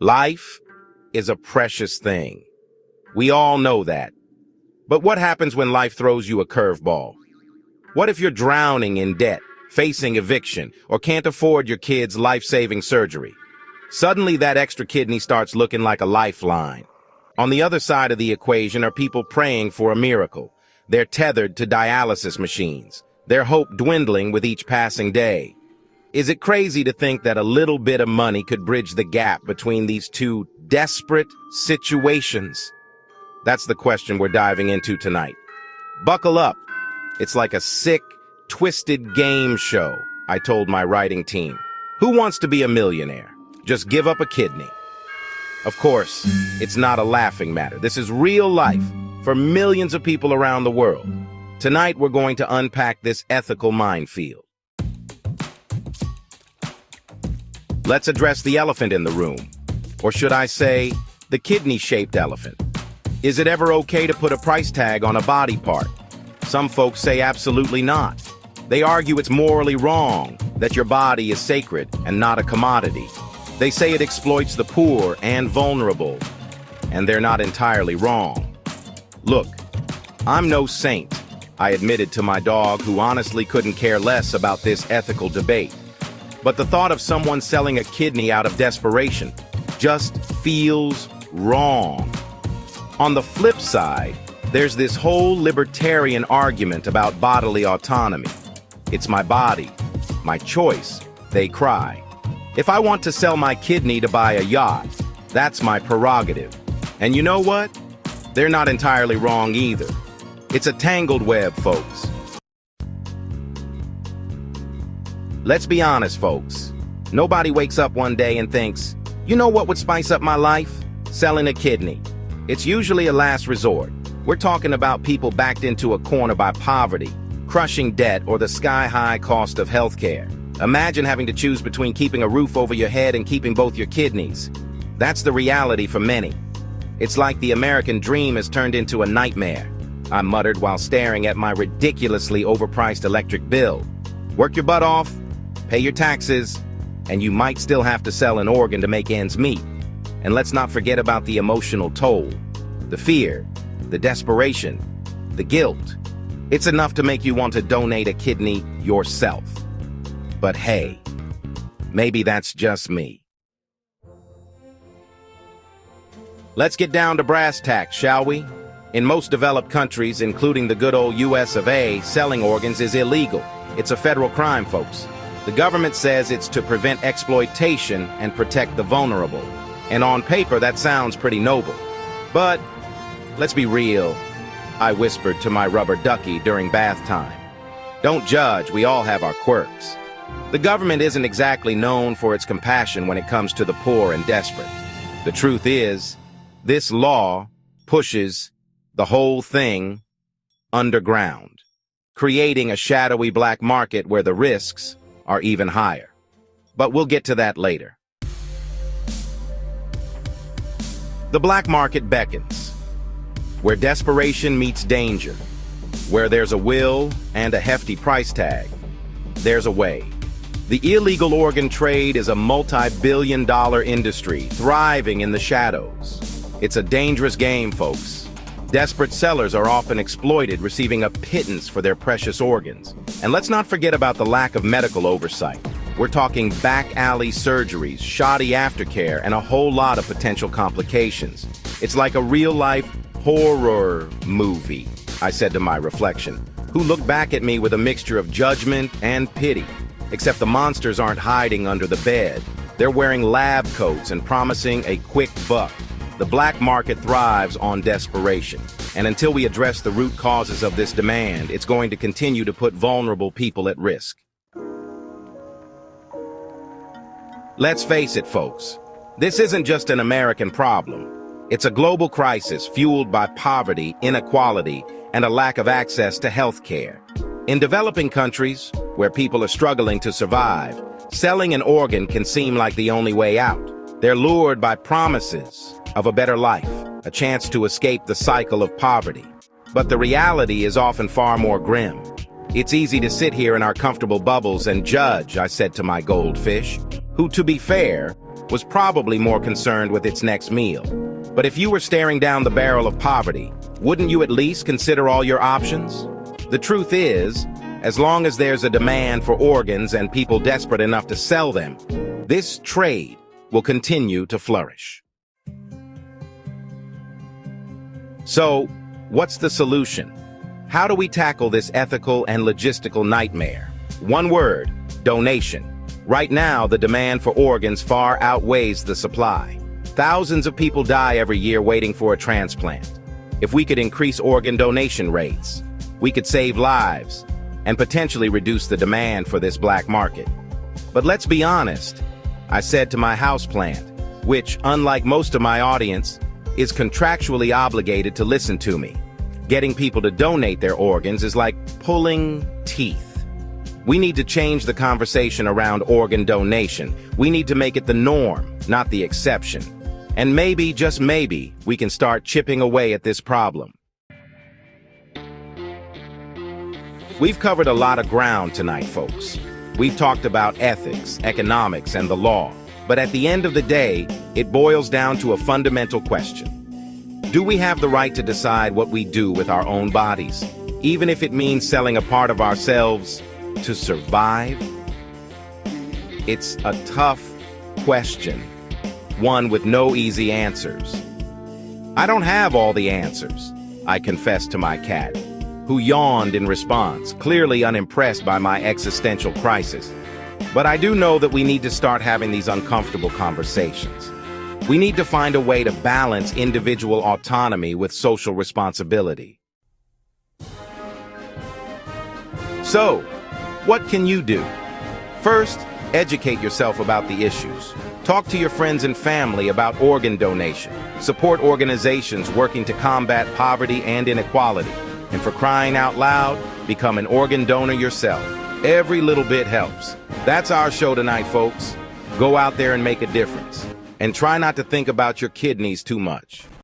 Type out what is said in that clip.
Life is a precious thing. We all know that. But what happens when life throws you a curveball? What if you're drowning in debt, facing eviction, or can't afford your kid's life-saving surgery? Suddenly, that extra kidney starts looking like a lifeline. On the other side of the equation are people praying for a miracle. They're tethered to dialysis machines, their hope dwindling with each passing day. Is it crazy to think that a little bit of money could bridge the gap between these two desperate situations? That's the question we're diving into tonight. Buckle up. It's like a sick, twisted game show, I told my writing team. Who wants to be a millionaire? Just give up a kidney. Of course, it's not a laughing matter. This is real life for millions of people around the world. Tonight, we're going to unpack this ethical minefield. Let's address the elephant in the room. Or should I say, the kidney-shaped elephant. Is it ever okay to put a price tag on a body part? Some folks say absolutely not. They argue it's morally wrong, that your body is sacred and not a commodity. They say it exploits the poor and vulnerable, and they're not entirely wrong. Look, I'm no saint, I admitted to my dog, who honestly couldn't care less about this ethical debate. But the thought of someone selling a kidney out of desperation just feels wrong. On the flip side, there's this whole libertarian argument about bodily autonomy. It's my body, my choice, they cry. If I want to sell my kidney to buy a yacht, that's my prerogative. And you know what? They're not entirely wrong either. It's a tangled web, folks. Let's be honest, folks. Nobody wakes up one day and thinks, you know what would spice up my life? Selling a kidney. It's usually a last resort. We're talking about people backed into a corner by poverty, crushing debt, or the sky-high cost of healthcare. Imagine having to choose between keeping a roof over your head and keeping both your kidneys. That's the reality for many. It's like the American dream has turned into a nightmare, I muttered while staring at my ridiculously overpriced electric bill. Work your butt off, pay your taxes, and you might still have to sell an organ to make ends meet. And let's not forget about the emotional toll, the fear, the desperation, the guilt. It's enough to make you want to donate a kidney yourself. But hey, maybe that's just me. Let's get down to brass tacks, shall we? In most developed countries, including the good old US of A, selling organs is illegal. It's a federal crime, folks. The government says it's to prevent exploitation and protect the vulnerable. And on paper, that sounds pretty noble. But let's be real, I whispered to my rubber ducky during bath time. Don't judge, we all have our quirks. The government isn't exactly known for its compassion when it comes to the poor and desperate. The truth is, this law pushes the whole thing underground, creating a shadowy black market where the risks are even higher. But we'll get to that later. The black market beckons, where desperation meets danger, where there's a will and a hefty price tag, there's a way. The illegal organ trade is a multi-billion-dollar industry thriving in the shadows. It's a dangerous game, folks. Desperate sellers are often exploited, receiving a pittance for their precious organs. And let's not forget about the lack of medical oversight. We're talking back-alley surgeries, shoddy aftercare, and a whole lot of potential complications. It's like a real-life horror movie, I said to my reflection, who looked back at me with a mixture of judgment and pity. Except the monsters aren't hiding under the bed. They're wearing lab coats and promising a quick buck. The black market thrives on desperation. And until we address the root causes of this demand, it's going to continue to put vulnerable people at risk. Let's face it, folks. This isn't just an American problem. It's a global crisis fueled by poverty, inequality, and a lack of access to health care. In developing countries, where people are struggling to survive, selling an organ can seem like the only way out. They're lured by promises of a better life, a chance to escape the cycle of poverty. But the reality is often far more grim. It's easy to sit here in our comfortable bubbles and judge, I said to my goldfish. who, to be fair, was probably more concerned with its next meal. But if you were staring down the barrel of poverty, wouldn't you at least consider all your options? The truth is, as long as there's a demand for organs and people desperate enough to sell them, this trade will continue to flourish. So, what's the solution? How do we tackle this ethical and logistical nightmare? One word: donation. Right now, the demand for organs far outweighs the supply. Thousands of people die every year waiting for a transplant. If we could increase organ donation rates, we could save lives and potentially reduce the demand for this black market. But let's be honest, I said to my houseplant, which, unlike most of my audience, is contractually obligated to listen to me. Getting people to donate their organs is like pulling teeth. We need to change the conversation around organ donation. We need to make it the norm, not the exception. And maybe, just maybe, we can start chipping away at this problem. We've covered a lot of ground tonight, folks. We've talked about ethics, economics, and the law. But at the end of the day, it boils down to a fundamental question. Do we have the right to decide what we do with our own bodies, even if it means selling a part of ourselves to survive? It's a tough question, one with no easy answers. I don't have all the answers, I confessed to my cat, who yawned in response, clearly unimpressed by my existential crisis. But I do know that we need to start having these uncomfortable conversations. We need to find a way to balance individual autonomy with social responsibility. So, what can you do? First, educate yourself about the issues. Talk to your friends and family about organ donation. Support organizations working to combat poverty and inequality. And for crying out loud, become an organ donor yourself. Every little bit helps. That's our show tonight, folks. Go out there and make a difference. And try not to think about your kidneys too much.